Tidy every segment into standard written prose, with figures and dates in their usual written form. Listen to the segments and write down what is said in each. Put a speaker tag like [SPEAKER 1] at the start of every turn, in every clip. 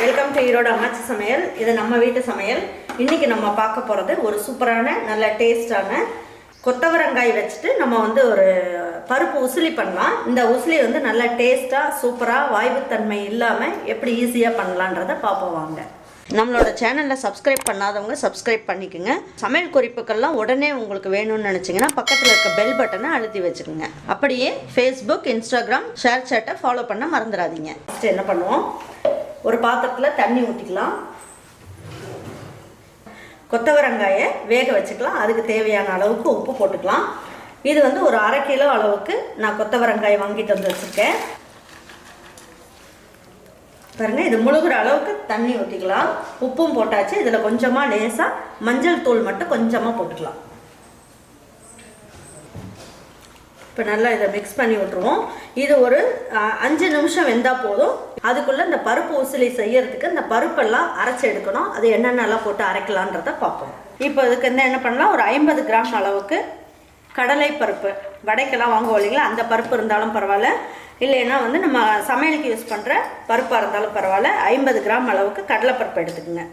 [SPEAKER 1] Welcome to Erode அம்மாச்சி சமையல். இது நம்ம வீட்டு சமையல். இன்னைக்கு நம்ம பார்க்க போகிறது ஒரு சூப்பரான நல்ல டேஸ்டான கொத்தவரங்காய் வச்சுட்டு நம்ம வந்து ஒரு பருப்பு உசிலி பண்ணலாம். இந்த உசிலி வந்து நல்ல டேஸ்ட்டாக சூப்பராக வாய்வுத்தன்மை இல்லாமல் எப்படி ஈஸியாக பண்ணலான்றதை பார்ப்போம் வாங்க. நம்மளோட சேனலில் சப்ஸ்கிரைப் பண்ணாதவங்க சப்ஸ்கிரைப் பண்ணிக்கோங்க. சமையல் குறிப்புக்கள்லாம் உடனே உங்களுக்கு வேணும்னு நினச்சிங்கன்னா பக்கத்தில் இருக்க பெல் பட்டனை அழுத்தி வச்சுக்கோங்க. அப்படியே ஃபேஸ்புக், இன்ஸ்டாகிராம், ஷேர் சேட்டை ஃபாலோ பண்ண மறந்துடாதீங்க. ஃபஸ்ட்டு என்ன பண்ணுவோம், ஒரு பாத்திரத்தில் தண்ணி ஊற்றிக்கலாம். கொத்தவரங்காயை வேக வச்சுக்கலாம். அதுக்கு தேவையான அளவுக்கு உப்பு போட்டுக்கலாம். இது வந்து ஒரு 1/2 கிலோ அளவுக்கு நான் கொத்தவரங்காய் வாங்கிட்டு வந்து வச்சுருக்கேன். பாருங்கள், இது முழுகிற அளவுக்கு தண்ணி ஊற்றிக்கலாம். உப்பும் போட்டாச்சு. இதில் கொஞ்சமாக லேசாக மஞ்சள் தூள் மட்டும் கொஞ்சமாக போட்டுக்கலாம். இப்போ நல்லா இதை மிக்ஸ் பண்ணி விட்டுருவோம். இது ஒரு 5 நிமிஷம் வெந்தால் போதும். அதுக்குள்ளே இந்த பருப்பு உசிலி செய்யறதுக்கு இந்த பருப்பெல்லாம் அரைச்சி எடுக்கணும். அது என்னென்னலாம் போட்டு அரைக்கலான்றதை பார்ப்போம். இப்போ இதுக்கு என்ன பண்ணலாம், ஒரு 50 கிராம் அளவுக்கு கடலை பருப்பு, வடைக்கெல்லாம் வாங்குவோம் இல்லைங்களா, அந்த பருப்பு இருந்தாலும் பரவாயில்ல, இல்லைன்னா வந்து நம்ம சமையலுக்கு யூஸ் பண்ணுற பருப்பாக இருந்தாலும் பரவாயில்ல. 50 கிராம் அளவுக்கு கடலைப்பருப்பு எடுத்துக்கோங்க.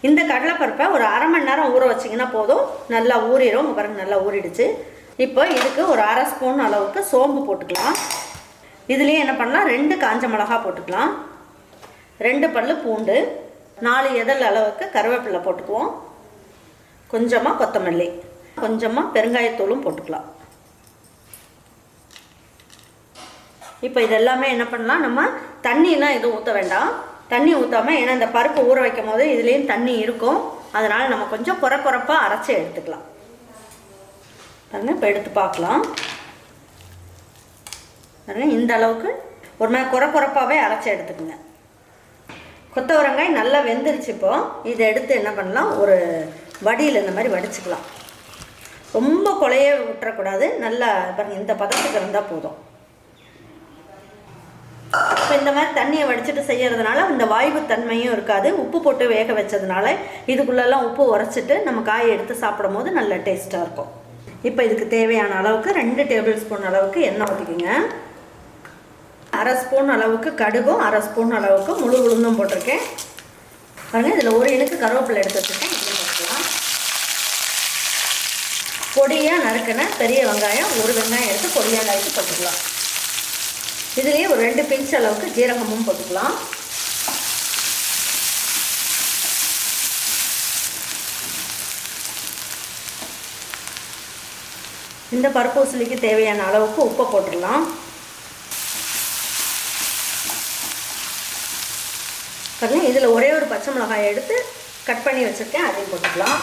[SPEAKER 1] இந்த கடலைப்பருப்பை ஒரு 1/2 மணி நேரம் ஊற வச்சிங்கன்னா போதும். நல்லா ஊறிடும். பாருங்க, நல்லா ஊறிடுச்சு. இப்போ இதுக்கு ஒரு 1/2 ஸ்பூன் அளவுக்கு சோம்பு போட்டுக்கலாம். இதுலேயே என்ன பண்ணலாம், 2 காஞ்ச மிளகா போட்டுக்கலாம், 2 பல்லு பூண்டு, 4 இதழ் அளவுக்கு கருவேப்பிலை போட்டுக்குவோம், கொஞ்சமாக கொத்தமல்லி, கொஞ்சமாக பெருங்காயத்தூளும் போட்டுக்கலாம். இப்போ இதெல்லாமே என்ன பண்ணலாம், நம்ம தண்ணியெலாம் எதுவும் ஊற்ற வேண்டாம். தண்ணி ஊற்றாமல், ஏன்னா இந்த பருப்பு ஊற வைக்கும் போது இதுலேயும் தண்ணி இருக்கும், அதனால் நம்ம கொஞ்சம் குறைப்பாக அரைச்சி எடுத்துக்கலாம். பாருங்க, இப்போ எடுத்து பார்க்கலாம். பாருங்க, இந்த அளவுக்கு ஒரு மாதிரி குறைப்பாகவே அரைச்சி எடுத்துக்கோங்க. கொத்தவரங்காய் நல்லா வெந்துருச்சு. இப்போ இதை எடுத்து என்ன பண்ணலாம், ஒரு வடியில் இந்த மாதிரி வடிச்சுக்கலாம். ரொம்ப கொலைய விட்டுறக்கூடாது. நல்லா பாருங்கள், இந்த பதத்துக்கு இருந்தால் போதும். இப்போ இந்த மாதிரி தண்ணியை வடிச்சிட்டு செய்கிறதுனால இந்த வாய்வு தன்மையும் இருக்காது. உப்பு போட்டு வேக வச்சதுனால இதுக்குள்ளெல்லாம் உப்பு உரைச்சிட்டு நம்ம காயை எடுத்து சாப்பிடும் போது நல்ல டேஸ்ட்டாக இருக்கும். இப்போ இதுக்கு தேவையான அளவுக்கு 2 டேபிள் ஸ்பூன் அளவுக்கு எண்ணெய் ஊற்றிக்கிங்க. 1/2 ஸ்பூன் அளவுக்கு கடுகும், 1/2 ஸ்பூன் அளவுக்கு முழு உளுந்தும் போட்டிருக்கேன். பாருங்கள், இதில் ஒரு இனுக்கு கருவேப்பிலை எடுத்து வச்சுருக்கேன். இதையும் போட்டுக்கலாம். பொடியாக நறுக்கின பெரிய வெங்காயம், ஒரு வெங்காயம் எடுத்து பொடியாக நறுக்கி போட்டுக்கலாம். இதுலேயே ஒரு 2 பிஞ்ச் அளவுக்கு ஜீரகமும் போட்டுக்கலாம். இந்த பருப்பு உசிலிக்கு தேவையான அளவுக்கு உப்பை போட்டுடலாம். பாருங்கள், இதில் ஒரே ஒரு பச்சை மிளகாயை எடுத்து கட் பண்ணி வச்சுருக்கேன், அதையும் போட்டுக்கலாம்.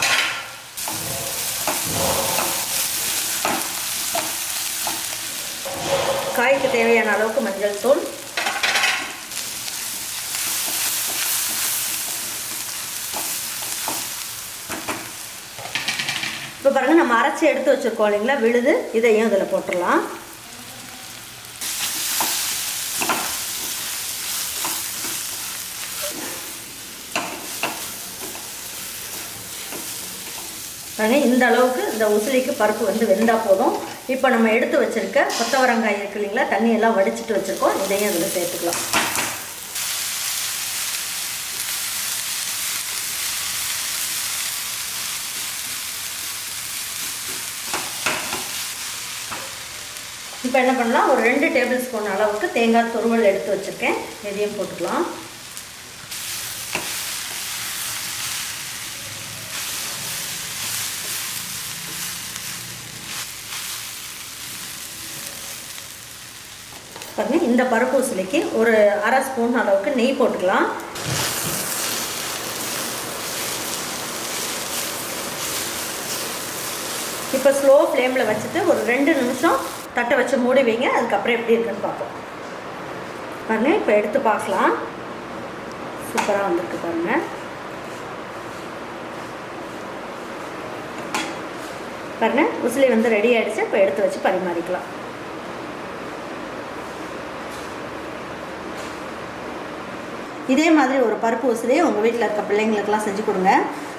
[SPEAKER 1] காய்க்கு தேவையான அளவுக்கு மஞ்சள் தூள், இப்போ பாருங்கள், நம்ம அரைச்சி எடுத்து வச்சுருக்கோம் இல்லைங்களா விழுது, இதையும் இதில் போட்டுடலாம். பாருங்கள், இந்த அளவுக்கு இந்த உசிலிக்கு பருப்பு வந்து வெந்தால் போதும். இப்போ நம்ம எடுத்து வச்சுருக்க கொத்தவரங்காய் இருக்கு இல்லைங்களா, தண்ணியெல்லாம் வடிச்சிட்டு வச்சுருக்கோம், இதையும் அதில் சேர்த்துக்கலாம். இப்போ என்ன பண்ணலாம், ஒரு 2 டேபிள் ஸ்பூன் அளவுக்கு தேங்காய் துருவல் எடுத்து வச்சுருக்கேன், இதையும் போட்டுக்கலாம். பாருங்கள், இந்த பருப்பு உசிலிக்கு ஒரு 1/2 ஸ்பூன் அளவுக்கு நெய் போட்டுக்கலாம். இப்போ ஸ்லோ ஃப்ளேமில் வச்சுட்டு ஒரு 2 நிமிஷம் தட்டை வச்சு மூடி வைங்க. அதுக்கப்புறம் எப்படி இருக்குன்னு பார்ப்போம். பாருங்கள், இப்போ எடுத்து பார்க்கலாம். சூப்பராக வந்துருக்கு பாருங்கள். பாருங்கள், உசிலி வந்து ரெடி ஆகிடுச்சு. இப்போ எடுத்து வச்சு பரிமாறிக்கலாம். இதே மாதிரி ஒரு பருப்பு உசிலியை உங்கள் வீட்டில் இருக்க பிள்ளைங்களுக்கெல்லாம் செஞ்சு கொடுங்க.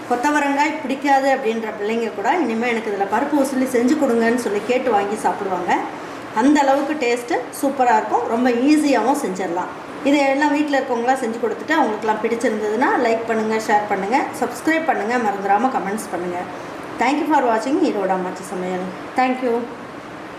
[SPEAKER 1] கொத்தவரங்காய் பிடிக்காது அப்படின்ற பிள்ளைங்க கூட இனிமேல் எனக்கு இதில் பருப்பு உசிலி செஞ்சு கொடுங்கன்னு சொல்லி கேட்டு வாங்கி சாப்பிடுவாங்க. அந்த அளவுக்கு டேஸ்ட்டு சூப்பராக இருக்கும். ரொம்ப ஈஸியாகவும் செஞ்சிடலாம். இதை எல்லாம் வீட்டில் இருக்கவங்களாம் செஞ்சு கொடுத்துட்டு அவங்களுக்குலாம் பிடிச்சிருந்ததுன்னா லைக் பண்ணுங்கள், ஷேர் பண்ணுங்கள், சப்ஸ்கிரைப் பண்ணுங்கள், மறந்துடாமல் கமெண்ட்ஸ் பண்ணுங்கள். தேங்க்யூ ஃபார் வாட்சிங் ஈரோடு அம்மாச்சி சமையல். தேங்க்யூ.